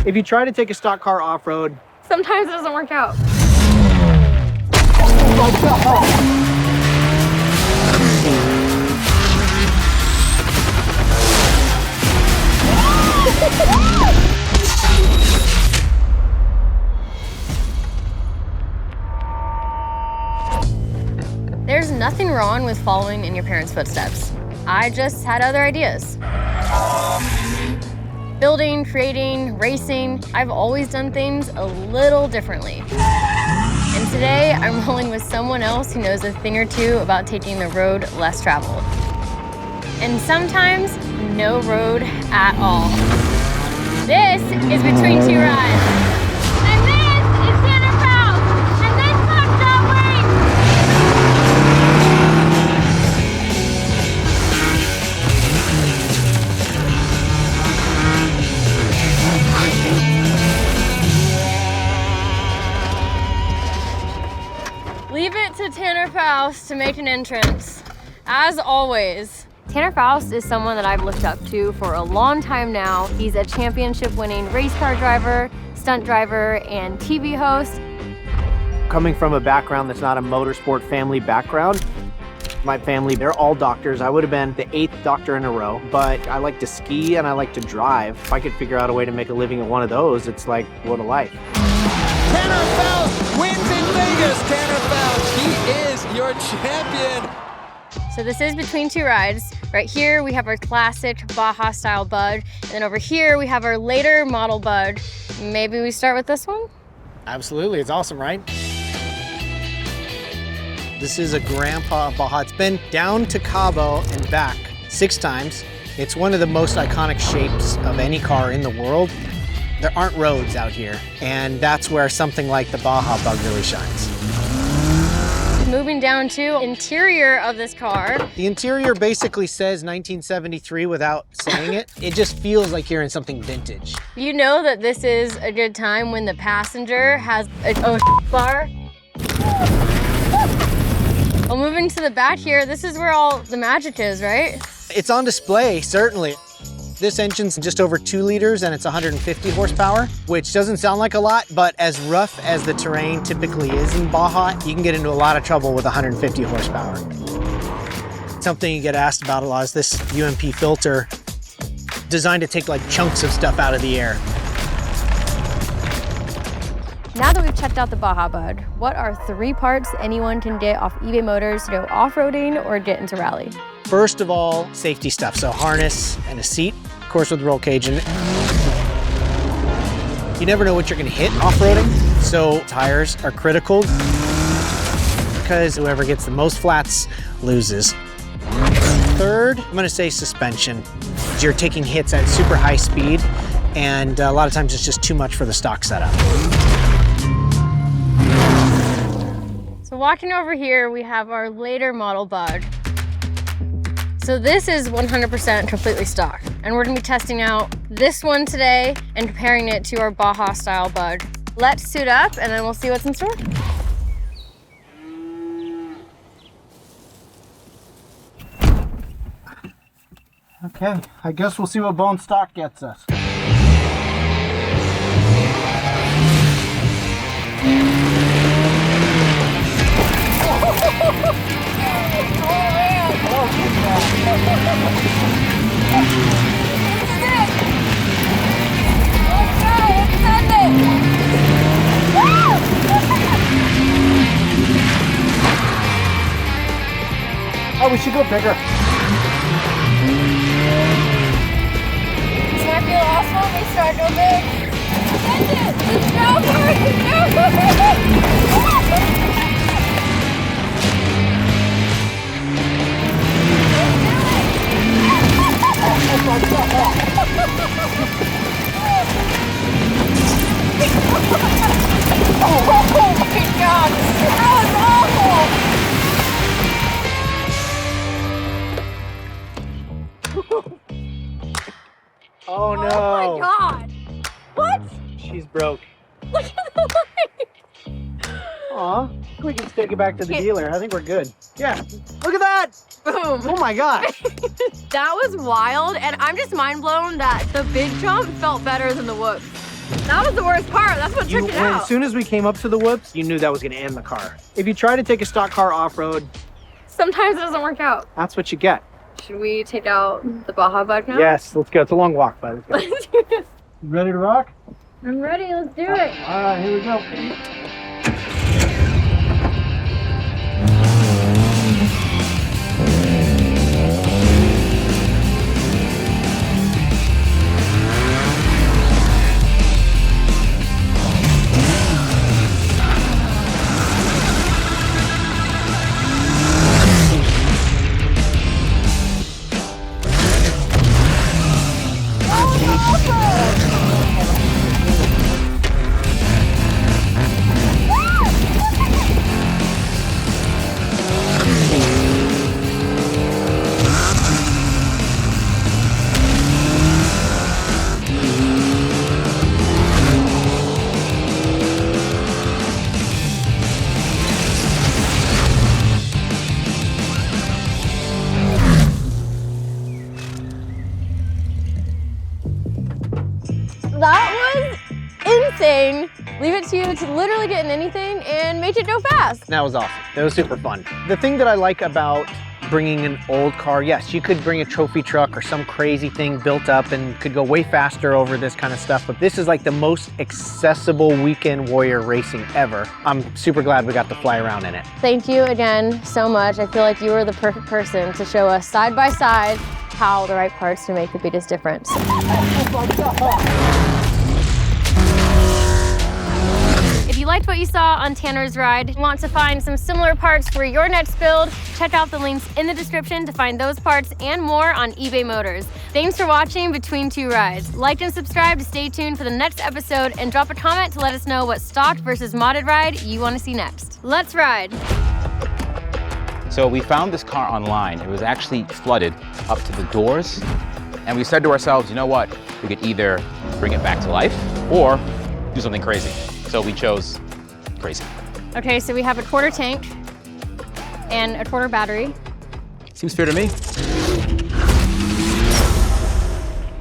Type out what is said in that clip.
If you try to take a stock car off-road, sometimes it doesn't work out. There's nothing wrong with following in your parents' footsteps. I just had other ideas. Building, creating, racing, I've always done things a little differently. And today, I'm rolling with someone else who knows a thing or two about taking the road less traveled. And sometimes, no road at all. This is Between Two Rides. And this is Tanner Foust. And this sucks that way. Leave it to Tanner Foust to make an entrance, as always. Tanner Foust is someone that I've looked up to for a long time now. He's a championship-winning race car driver, stunt driver, and TV host. coming from a background that's not a motorsport family background, my family, they're all doctors. I would have been the 8th doctor in a row, but I like to ski and I like to drive. If I could figure out a way to make a living at one of those, it's like, what a life. Tanner Foust wins in Vegas. Tanner Foust, he is your champion. So this is Between Two Rides. Right here, we have our classic Baja style bug. And then over here, we have our later model bug. Maybe we start with this one? Absolutely, it's awesome, right? This is a grandpa Baja. It's been down to Cabo and back 6 times. It's one of the most iconic shapes of any car in the world. There aren't roads out here, and that's where something like the Baja Bug really shines. Moving down to interior of this car. The interior basically says 1973 without saying it. It just feels like you're in something vintage. You know that this is a good time when the passenger has a bar. Well, moving to the back here, this is where all the magic is, right? It's on display, certainly. This engine's just over 2 liters and it's 150 horsepower, which doesn't sound like a lot, but as rough as the terrain typically is in Baja, you can get into a lot of trouble with 150 horsepower. Something you get asked about a lot is this UMP filter designed to take like chunks of stuff out of the air. Now that we've checked out the Baja Bug, what are 3 parts anyone can get off eBay Motors to go off-roading or get into rally? First of all, safety stuff. So harness and a seat, of course with roll cage. And you never know what you're gonna hit off-roading. So tires are critical because whoever gets the most flats loses. Third, I'm gonna say suspension. You're taking hits at super high speed and a lot of times it's just too much for the stock setup. So walking over here, we have our later model bug. So this is 100% completely stock. And we're gonna be testing out this one today and comparing it to our Baja style bug. Let's suit up and then we'll see what's in store. Okay, I guess we'll see what bone stock gets us. Oh, we should go bigger. This might be the last one. We start go big. Send it. Let's go for it. Go for it. Oh my God, that was awful! Oh no! Oh my God! What? She's broke. Look at the light! Aw, we can take it back to the dealer. I think we're good. Yeah, look at that! Boom! Oh my gosh! That was wild, and I'm just mind blown that the big jump felt better than the whoop. That was the worst part. That's what took it out. As soon as we came up to the whoops, you knew that was gonna end the car. If you try to take a stock car off-road, Sometimes it doesn't work out. that's what you get. Should we take out the Baja Bug now? Yes, let's go. It's a long walk, but let's go. Let's do this. You ready to rock? I'm ready. Let's do it. All right, here we go. That was insane. Leave it to you to literally get in anything and make it go fast. That was awesome. It was super fun. The thing that I like about bringing an old car, yes, you could bring a trophy truck or some crazy thing built up and could go way faster over this kind of stuff, but this is like the most accessible weekend warrior racing ever. I'm super glad we got to fly around in it. Thank you again so much. I feel like you were the perfect person to show us side by side how the right parts to make the biggest difference. If you liked what you saw on Tanner's ride and want to find some similar parts for your next build, check out the links in the description to find those parts and more on eBay Motors. Thanks for watching Between Two Rides. Like and subscribe to stay tuned for the next episode and drop a comment to let us know what stocked versus modded ride you want to see next. Let's ride. So we found this car online. It was actually flooded up to the doors. And we said to ourselves, you know what? We could either bring it back to life or do something crazy. So we chose crazy. Okay, so we have a quarter tank and a quarter battery. Seems fair to me.